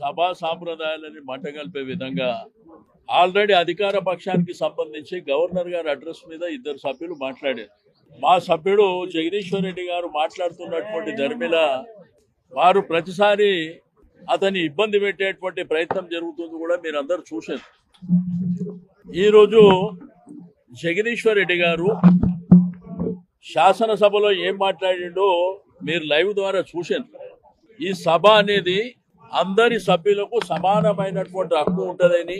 సభా సాంప్రదాయాలని మంటగలిపే విధంగా ఆల్రెడీ అధికార పక్షానికి సంబంధించి గవర్నర్ గారి అడ్రస్ మీద ఇద్దరు సభ్యులు మాట్లాడారు. మా సభ్యుడు జగదీశ్వర్ రెడ్డి గారు మాట్లాడుతున్నటువంటి ధర్మిల వారు ప్రతిసారి అతని ఇబ్బంది పెట్టేటువంటి ప్రయత్నం జరుగుతుంది కూడా మీరందరూ చూశారు. ఈరోజు జగదీశ్వర్ రెడ్డి గారు శాసనసభలో ఏం మాట్లాడిండో మీరు లైవ్ ద్వారా చూశారు. ఈ సభ అనేది అందరి సభ్యులకు సమానమైనటువంటి హక్కు ఉంటుందని,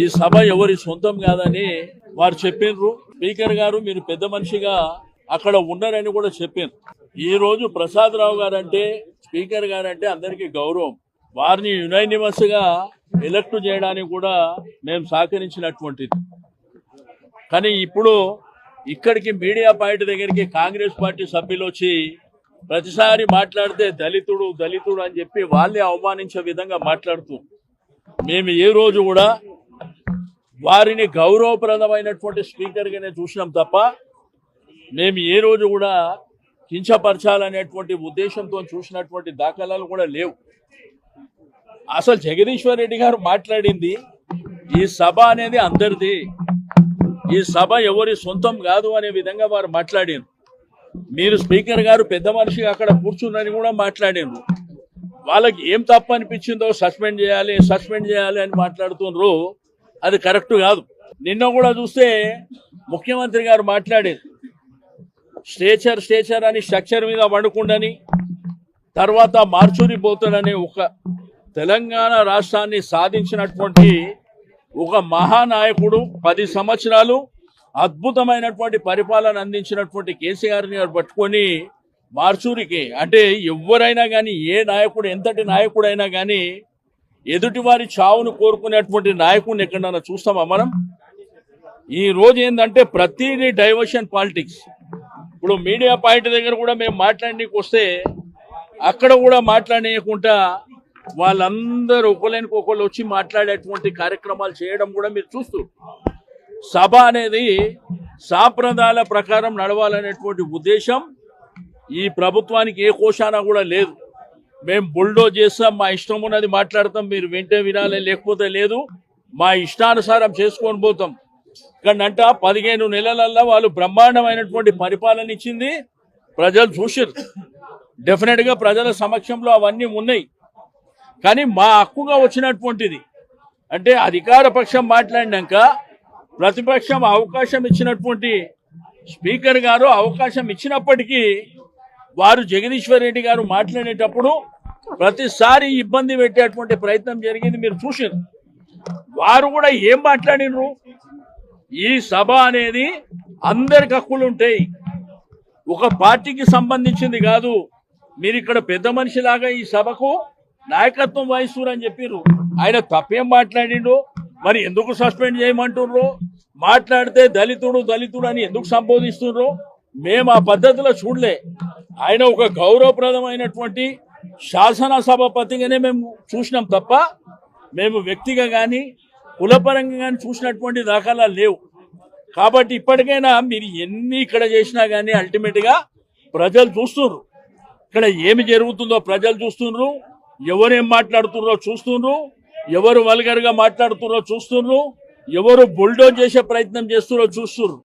ఈ సభ ఎవరి సొంతం కాదని వారు చెప్పినారు. స్పీకర్ గారు మీరు పెద్ద మనిషిగా అక్కడ ఉన్నారని కూడా చెప్పారు. ఈ రోజు ప్రసాద్ రావు గారు అంటే, స్పీకర్ గారు అంటే అందరికీ గౌరవం. వారిని యునైనిమస్ గా ఎలక్ట్ చేయడానికి కూడా మేము సహకరించినటువంటిది. కానీ ఇప్పుడు ఇక్కడికి మీడియా పాయింట్ దగ్గరికి కాంగ్రెస్ పార్టీ సభ్యులు వచ్చి ప్రతిసారి మాట్లాడితే దళితుడు దళితుడు అని చెప్పి వాళ్ళే అవమానించే విధంగా మాట్లాడుతూ, మేము ఏ రోజు కూడా వారిని గౌరవప్రదమైనటువంటి స్పీకర్గానే చూసినాం తప్ప మేము ఏ రోజు కూడా కించపరచాలనేటువంటి ఉద్దేశంతో చూసినటువంటి దాఖలాలు కూడా లేవు. అసలు జగదీశ్వర్ రెడ్డి గారు మాట్లాడింది, ఈ సభ అనేది అందరిది, ఈ సభ ఎవరి సొంతం కాదు అనే విధంగా వారు మాట్లాడారు. మీరు స్పీకర్ గారు పెద్ద మనిషిగా అక్కడ కూర్చున్నని కూడా మాట్లాడారు. వాళ్ళకి ఏం తప్పు అనిపించిందో సస్పెండ్ చేయాలి అని మాట్లాడుతున్నారు. అది కరెక్ట్ కాదు. నిన్న కూడా చూస్తే ముఖ్యమంత్రి గారు మాట్లాడేది స్ట్రేచర్ అని స్ట్రక్చర్ మీద వండుకుండని, తర్వాత మార్చూరి పోతాడని ఒక తెలంగాణ రాష్ట్రాన్ని సాధించినటువంటి ఒక మహానాయకుడు, 10 సంవత్సరాలు అద్భుతమైనటువంటి పరిపాలన అందించినటువంటి కేసీఆర్ని పట్టుకొని మార్చూరికి అంటే ఎవరైనా కానీ, ఏ నాయకుడు ఎంతటి నాయకుడైనా కానీ ఎదుటి వారి చావును కోరుకునేటువంటి నాయకుడిని ఎక్కడన్నా చూస్తామా మనం? ఈ రోజు ఏంటంటే ప్రతిదీ డైవర్షన్ పాలిటిక్స్. ఇప్పుడు మీడియా పాయింట్ దగ్గర కూడా మేము మాట్లాడడానికి వస్తే అక్కడ కూడా మాట్లాడనీయకుండా వాళ్ళందరూ ఒకళ్ళనికి ఒకళ్ళు వచ్చి మాట్లాడేటువంటి కార్యక్రమాలు చేయడం కూడా మీరు చూస్తూ, సభ అనేది సాంప్రదాయాల ప్రకారం నడవాలనేటువంటి ఉద్దేశం ఈ ప్రభుత్వానికి ఏ కోశానా కూడా లేదు. మేము బుల్డోజ్ చేస్తాం, మా ఇష్టం ఉన్నది మాట్లాడతాం, మీరు వింటే వినాలి లేకపోతే లేదు, మా ఇష్టానుసారం చేసుకొని పోతాం. ఇక్కడంట 15 నెలలల్లో వాళ్ళు బ్రహ్మాండమైనటువంటి పరిపాలన ఇచ్చింది, ప్రజలు చూసారు. డెఫినెట్ గా ప్రజల సమక్షంలో అవన్నీ ఉన్నాయి. కానీ మా హక్కుగా వచ్చినటువంటిది అంటే అధికార పక్షం మాట్లాడినాక ప్రతిపక్షం అవకాశం ఇచ్చినటువంటి స్పీకర్ గారు అవకాశం ఇచ్చినప్పటికీ వారు జగదీశ్వర్ రెడ్డి గారు మాట్లాడేటప్పుడు ప్రతిసారి ఇబ్బంది పెట్టేటువంటి ప్రయత్నం జరిగింది, మీరు చూసారు. వారు కూడా ఏం మాట్లాడినరు, ఈ సభ అనేది అందరికి హక్కులు ఉంటాయి, ఒక పార్టీకి సంబంధించింది కాదు, మీరు ఇక్కడ పెద్ద మనిషిలాగా ఈ సభకు నాయకత్వం వహిస్తున్నారు చెప్పారు. ఆయన తప్పేం మాట్లాడిండు, మరి ఎందుకు సస్పెండ్ చేయమంటున్నారు? మాట్లాడితే దళితుడు అని ఎందుకు సంబోధిస్తున్నారు? మేము ఆ పద్ధతిలో చూడలే. ఆయన ఒక గౌరవప్రదమైనటువంటి శాసనసభాపతిగానే మేము చూసినాం తప్ప మేము వ్యక్తిగా కానీ కులపరంగా కానీ చూసినటువంటి దాఖలాలు లేవు. కాబట్టి ఇప్పటికైనా మీరు ఎన్ని ఇక్కడ చేసినా కానీ అల్టిమేట్గా ప్రజలు చూస్తున్నారు. ఇక్కడ ఏమి జరుగుతుందో ప్రజలు చూస్తున్నారు, ఎవరేం మాట్లాడుతున్నారో చూస్తున్నారు, ఎవరు వల్గర్గా మాట్లాడుతున్నారో చూస్తున్నారు, ఎవరు బుల్డోజ్ చేసే ప్రయత్నం చేస్తున్నారో చూస్తున్నారు.